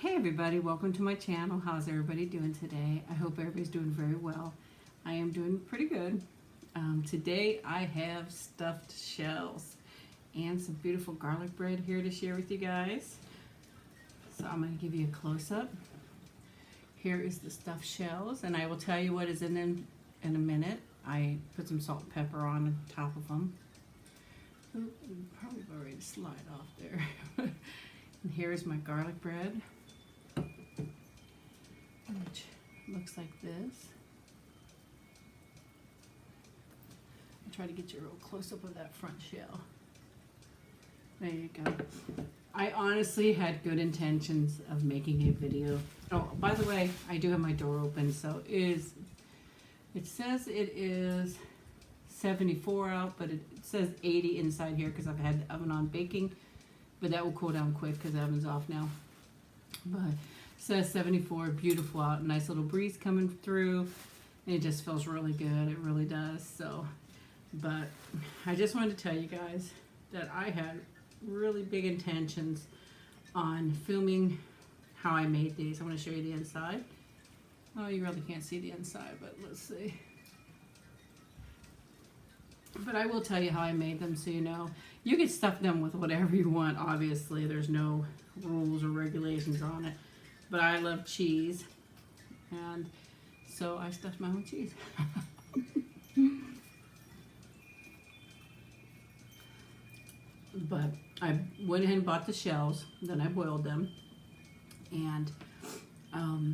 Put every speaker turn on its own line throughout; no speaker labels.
Hey everybody, welcome to my channel. How's everybody doing today? I hope everybody's doing very well. I am doing pretty good. Today I have stuffed shells and some beautiful garlic bread here to share with you guys. So I'm going to give you a close-up. Here is the stuffed shells, and I will tell you what is in them in a minute. I put some salt and pepper on top of them. Ooh, probably already slide off there. And here's my garlic bread, which looks like this. I'll try to get you a real close-up of that front shell. There you go. I honestly had good intentions of making a video. Oh, by the way, I do have my door open, so it says it is 74 out, but it says 80 inside here because I've had the oven on baking, but that will cool down quick because the oven's off now. But it says 74, beautiful out, nice little breeze coming through, and it just feels really good. It really does. So, but I just wanted to tell you guys that I had really big intentions on filming how I made these. I want to show you the inside. Oh, you really can't see the inside, but let's see. But I will tell you how I made them so you know. You can stuff them with whatever you want, obviously. There's no rules or regulations on it. But I love cheese, and so I stuffed my own cheese. But I went ahead and bought the shells, then I boiled them, and I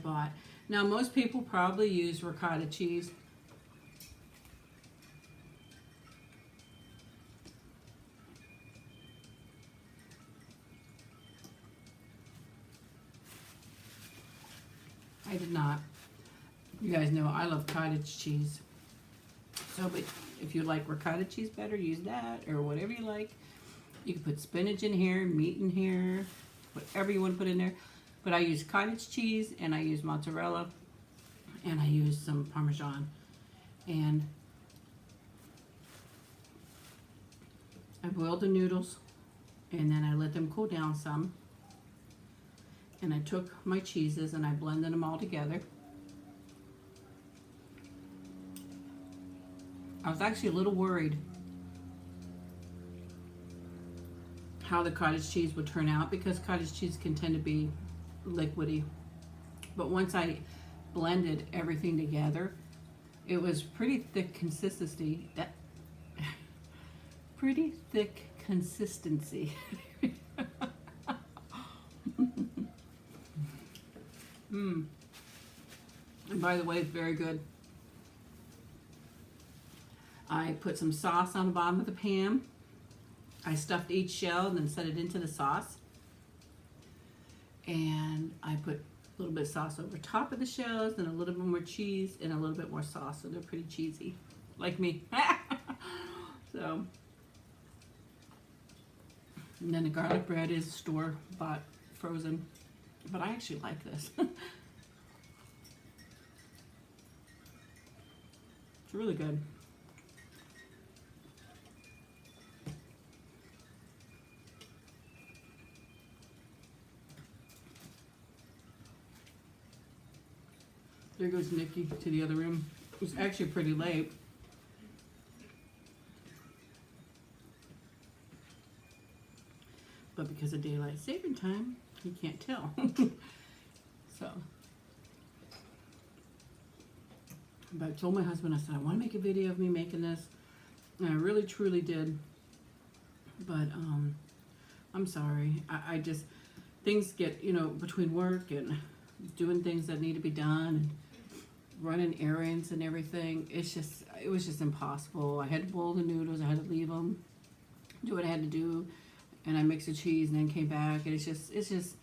bought, now most people probably use ricotta cheese. I did not. You guys know I love cottage cheese. So, but if you like ricotta cheese better, use that or whatever you like. You can put spinach in here, meat in here, whatever you want to put in there. But I use cottage cheese and I use mozzarella and I use some Parmesan. And I boiled the noodles and then I let them cool down some. And I took my cheeses and I blended them all together. I was actually a little worried how the cottage cheese would turn out because cottage cheese can tend to be liquidy. But once I blended everything together, it was pretty thick consistency. Pretty thick consistency. And by the way, it's very good. I put some sauce on the bottom of the pan. I stuffed each shell and then set it into the sauce. And I put a little bit of sauce over top of the shells and a little bit more cheese and a little bit more sauce. So they're pretty cheesy, like me. So, and then the garlic bread is store-bought, frozen. But I actually like this. It's really good. There goes Nikki to the other room. It was actually pretty late. But because of daylight saving time, you can't tell. So, but I told my husband, I said, I want to make a video of me making this. And I really, truly did. But I'm sorry. I just, things get, you know, between work and doing things that need to be done and running errands and everything. It was just impossible. I had to boil the noodles. I had to leave them, do what I had to do. And I mixed the cheese and then came back. And it's just, if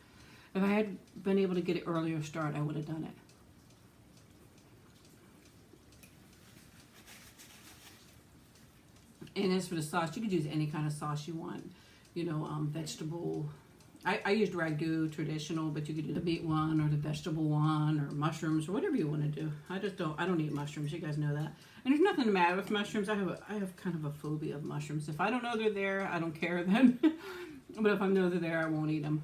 I had been able to get it earlier start, I would have done it. And as for the sauce, you could use any kind of sauce you want. You know, vegetable. I used ragu, traditional, but you could do the meat one or the vegetable one or mushrooms or whatever you want to do. I don't eat mushrooms. You guys know that. And there's nothing the matter with mushrooms. I have kind of a phobia of mushrooms. If I don't know they're there, I don't care then. But if I know they're there, I won't eat them.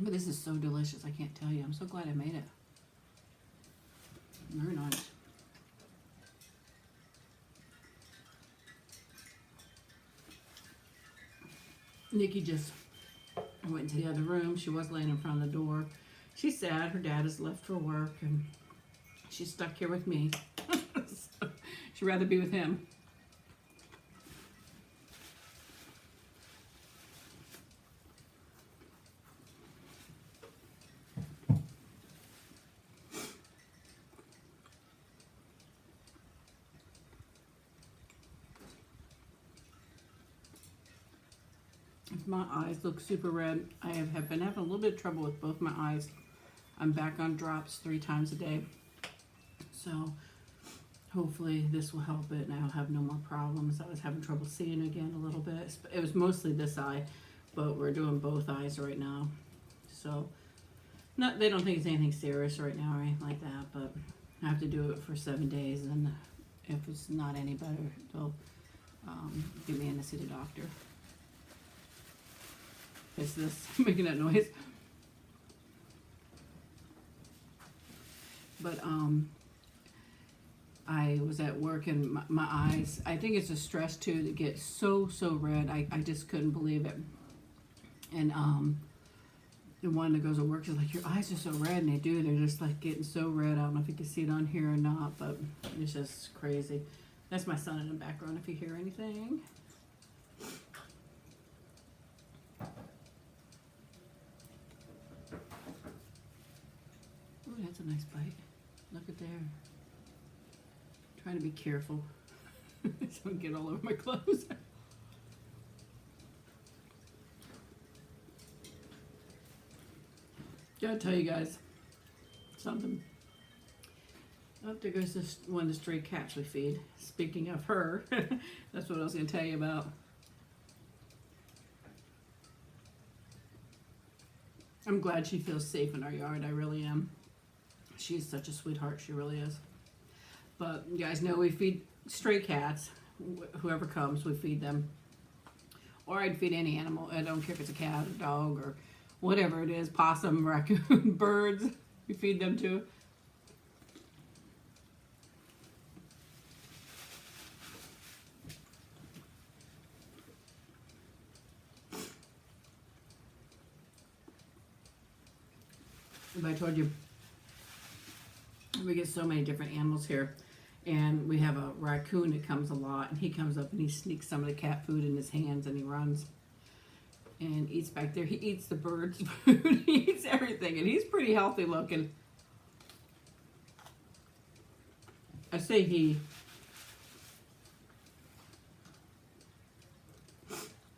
But this is so delicious, I can't tell you. I'm so glad I made it. Very nice. Nikki just went into the other room. She was laying in front of the door. She's sad. Her dad has left for work, and she's stuck here with me. So she'd rather be with him. My eyes look super red. I have been having a little bit of trouble with both my eyes. I'm back on drops 3 times a day. So hopefully this will help it and I'll have no more problems. I was having trouble seeing again a little bit. It was mostly this eye, but we're doing both eyes right now. So they don't think it's anything serious right now or anything like that, but I have to do it for 7 days, and if it's not any better, they'll get me in to see the doctor. Is this making that noise? But I was at work and my eyes, I think it's a stress too, that gets so red. I just couldn't believe it. And the one that goes to work is like, your eyes are so red, and they do. They're just like getting so red. I don't know if you can see it on here or not, but it's just crazy. That's my son in the background if you hear anything. Oh, that's a nice bite. Look at there. Trying to be careful so I don't get all over my clothes. Gotta tell you guys something. Oh, there goes this one of the stray cats we feed. Speaking of her, that's what I was gonna tell you about. I'm glad she feels safe in our yard. I really am. She's such a sweetheart. She really is. But you guys know we feed stray cats. Whoever comes, we feed them. Or I'd feed any animal. I don't care if it's a cat, a dog, or whatever it is. Possum, raccoon, birds. We feed them too. If I told you, we get so many different animals here, and we have a raccoon that comes a lot, and he comes up and he sneaks some of the cat food in his hands and he runs and eats back there. He eats the birds' food, he eats everything, and he's pretty healthy looking. I say he,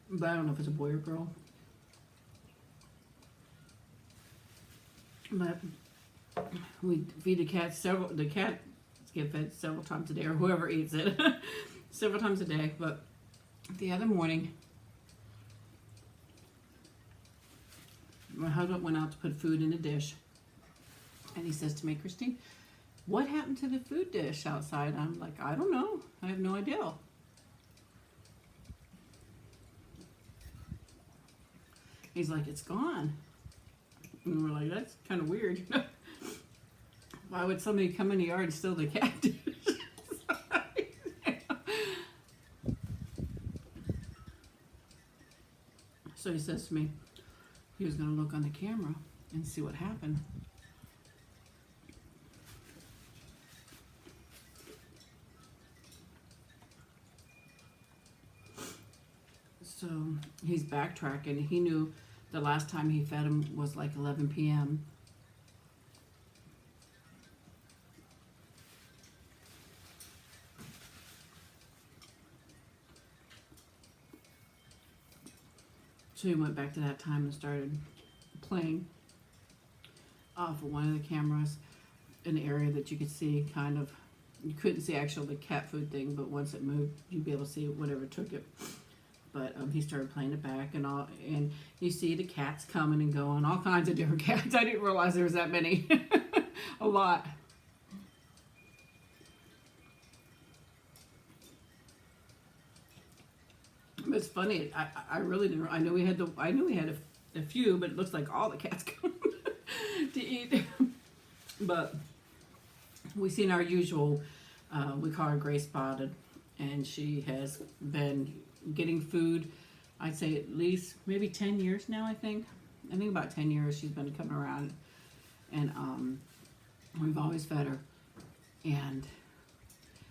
but I don't know if it's a boy or girl. But we feed the cats the cats get fed several times a day, or whoever eats it, several times a day. But the other morning, my husband went out to put food in a dish, and he says to me, Christine, what happened to the food dish outside? I'm like, I don't know. I have no idea. He's like, it's gone. And we're like, that's kind of weird. Why would somebody come in the yard and steal the cat dish? So he says to me, he was going to look on the camera and see what happened. So he's backtracking. He knew the last time he fed him was like 11 p.m. So he went back to that time and started playing off of one of the cameras, an area that you could see kind of, you couldn't see actually the cat food thing, but once it moved, you'd be able to see whatever took it. But he started playing it back and all, and you see the cats coming and going, all kinds of different cats. I didn't realize there was that many, a lot. It's funny. I really didn't. I knew we had a few, but it looks like all the cats come to eat. But we seen our usual, we call her Gray Spotted, and she has been getting food, I'd say at least maybe 10 years now, I think about 10 years she's been coming around, and we've always fed her. And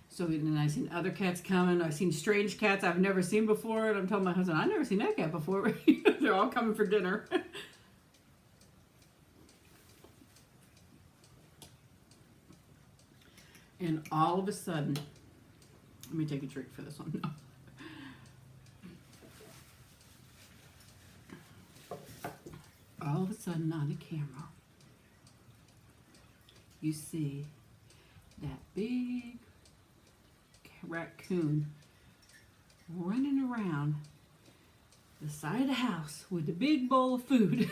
so then I seen other cats coming. I've seen strange cats I've never seen before, and I'm telling my husband, I've never seen that cat before. They're all coming for dinner. And all of a sudden, let me take a drink for this one. No. All of a sudden on the camera, you see that big raccoon running around the side of the house with a big bowl of food.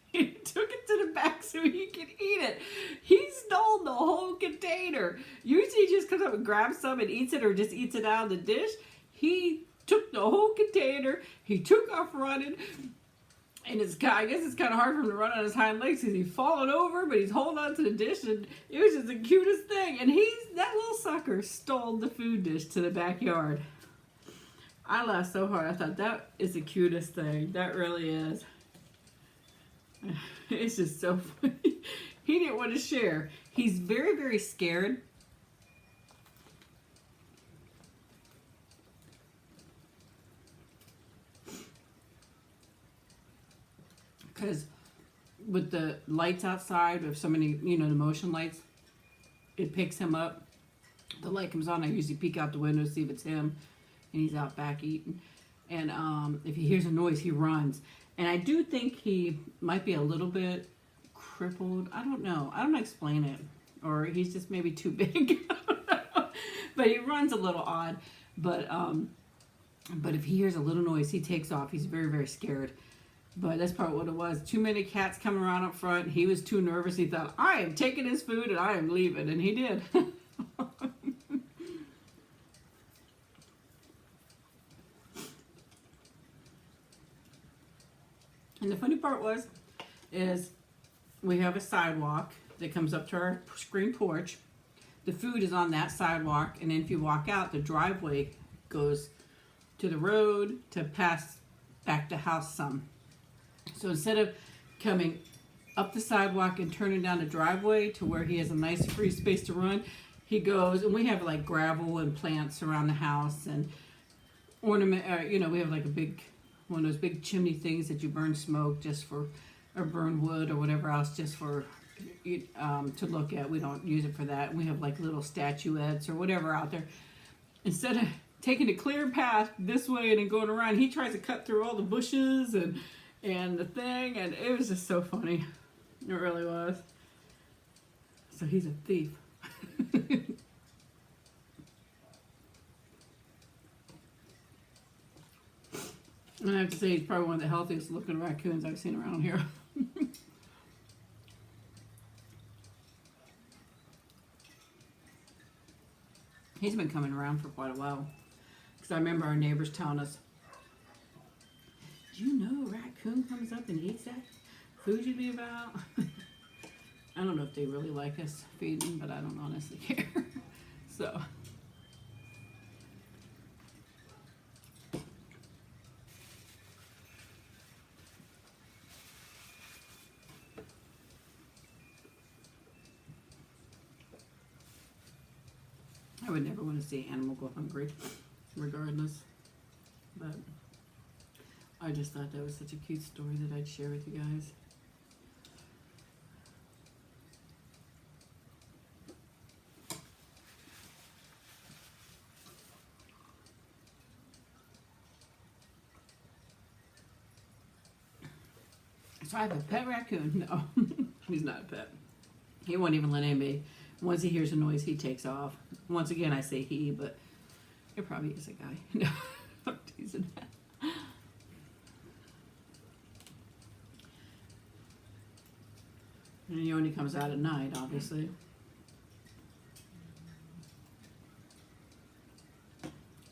He took it to the back so he could eat it. He stole the whole container. Usually he just comes up and grabs some and eats it, or just eats it out of the dish. He took the whole container. He took off running. And I guess it's kind of hard for him to run on his hind legs because he's falling over, but he's holding on to the dish, and it was just the cutest thing. And that little sucker stole the food dish to the backyard. I laughed so hard. I thought, that is the cutest thing. That really is. It's just so funny. He didn't want to share. He's very, very scared. Because with the lights outside, with so many, the motion lights, it picks him up. The light comes on, I usually peek out the window to see if it's him, and he's out back eating. And if he hears a noise, he runs. And I do think he might be a little bit crippled. I don't know. I don't explain it. Or he's just maybe too big. But he runs a little odd. But if he hears a little noise, he takes off. He's very, very scared. But that's probably what it was. Too many cats coming around up front. He was too nervous. He thought, I am taking his food and I am leaving. And he did. And the funny part is we have a sidewalk that comes up to our screen porch. The food is on that sidewalk. And then if you walk out, the driveway goes to the road to pass back to house some. So instead of coming up the sidewalk and turning down the driveway to where he has a nice free space to run, he goes, and we have like gravel and plants around the house and ornament, we have like one of those big chimney things that you burn smoke just for, or burn wood or whatever else just for, to look at. We don't use it for that. We have like little statuettes or whatever out there. Instead of taking a clear path this way and then going around, he tries to cut through all the bushes and the thing, and it was just so funny. It really was. So he's a thief. And I have to say, he's probably one of the healthiest looking raccoons I've seen around here. He's been coming around for quite a while. Because I remember our neighbors telling us, "Do you know a raccoon comes up and eats that food you leave out?" I don't know if they really like us feeding, but I don't honestly care. So. I would never want to see an animal go hungry, regardless. But I just thought that was such a cute story that I'd share with you guys. So I have a pet raccoon. No, he's not a pet. He won't even let anybody. Once he hears a noise, he takes off. Once again, I say he, but it probably is a guy. No, I'm teasing that. And he only comes out at night, obviously.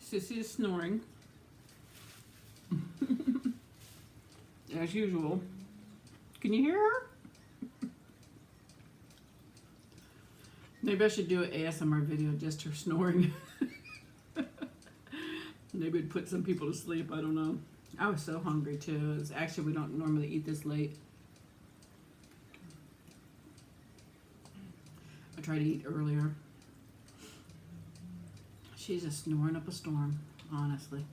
Sissy is snoring. as usual. Can you hear her? Maybe I should do an ASMR video just her snoring. Maybe it'd put some people to sleep. I don't know. I was so hungry too. It's actually, we don't normally eat this late. I tried to eat earlier. She's just snoring up a storm, honestly.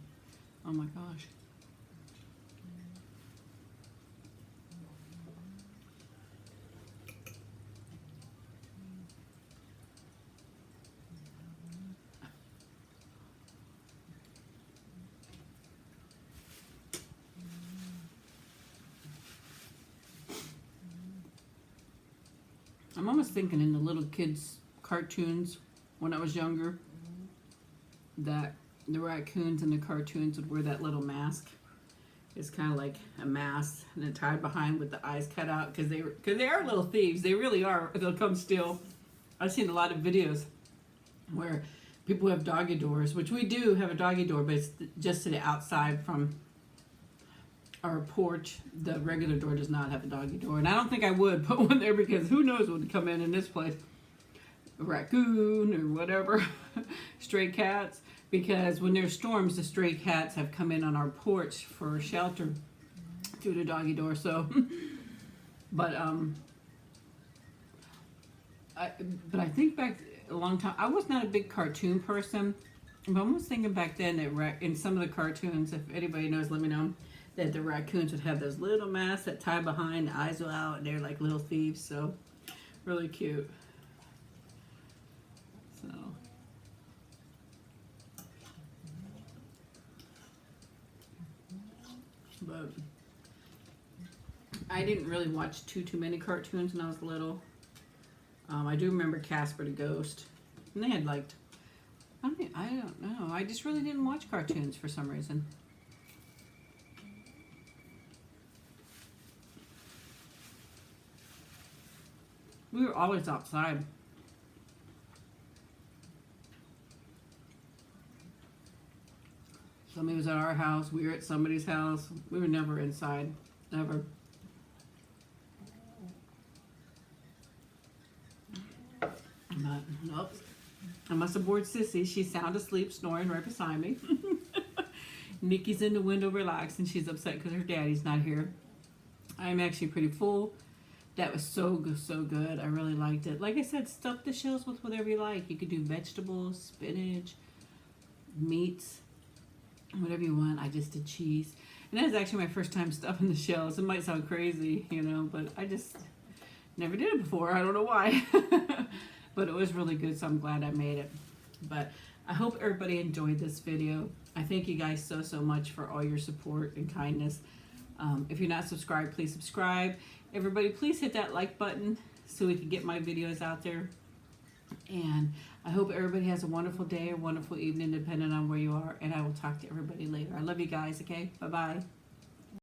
Oh my gosh. I'm almost thinking in the little kids' cartoons when I was younger that the raccoons in the cartoons would wear that little mask. It's kind of like a mask and then tied behind with the eyes cut out because they are little thieves. They really are. They'll come steal. I've seen a lot of videos where people have doggy doors, which we do have a doggy door, but it's just to the outside from our porch. The regular door does not have a doggy door, and I don't think I would put one there because who knows what would come in this place. A raccoon or whatever. Stray cats, because when there's storms the stray cats have come in on our porch for shelter through the doggy door. So but I think back a long time, I was not a big cartoon person, but I was thinking back then that in some of the cartoons, if anybody knows, let me know, that the raccoons would have those little masks that tie behind, the eyes go out, and they're like little thieves. So really cute. So but I didn't really watch too many cartoons when I was little. I do remember Casper the Ghost, and they had I don't know. I just really didn't watch cartoons for some reason. We were always outside. Somebody was at our house. We were at somebody's house. We were never inside. Never. But, nope. I must have bored Sissy. She's sound asleep, snoring right beside me. Nikki's in the window relaxing. She's upset because her daddy's not here. I'm actually pretty full. That was so good. I really liked it. Like I said, stuff the shells with whatever you like. You could do vegetables, spinach, meats, whatever you want. I just did cheese. And that was actually my first time stuffing the shells. It might sound crazy, you know, but I just never did it before. I don't know why. But it was really good, so I'm glad I made it. But I hope everybody enjoyed this video. I thank you guys so much for all your support and kindness. If you're not subscribed, please subscribe. Everybody, please hit that like button so we can get my videos out there. And I hope everybody has a wonderful day or wonderful evening, depending on where you are. And I will talk to everybody later. I love you guys, okay? Bye-bye.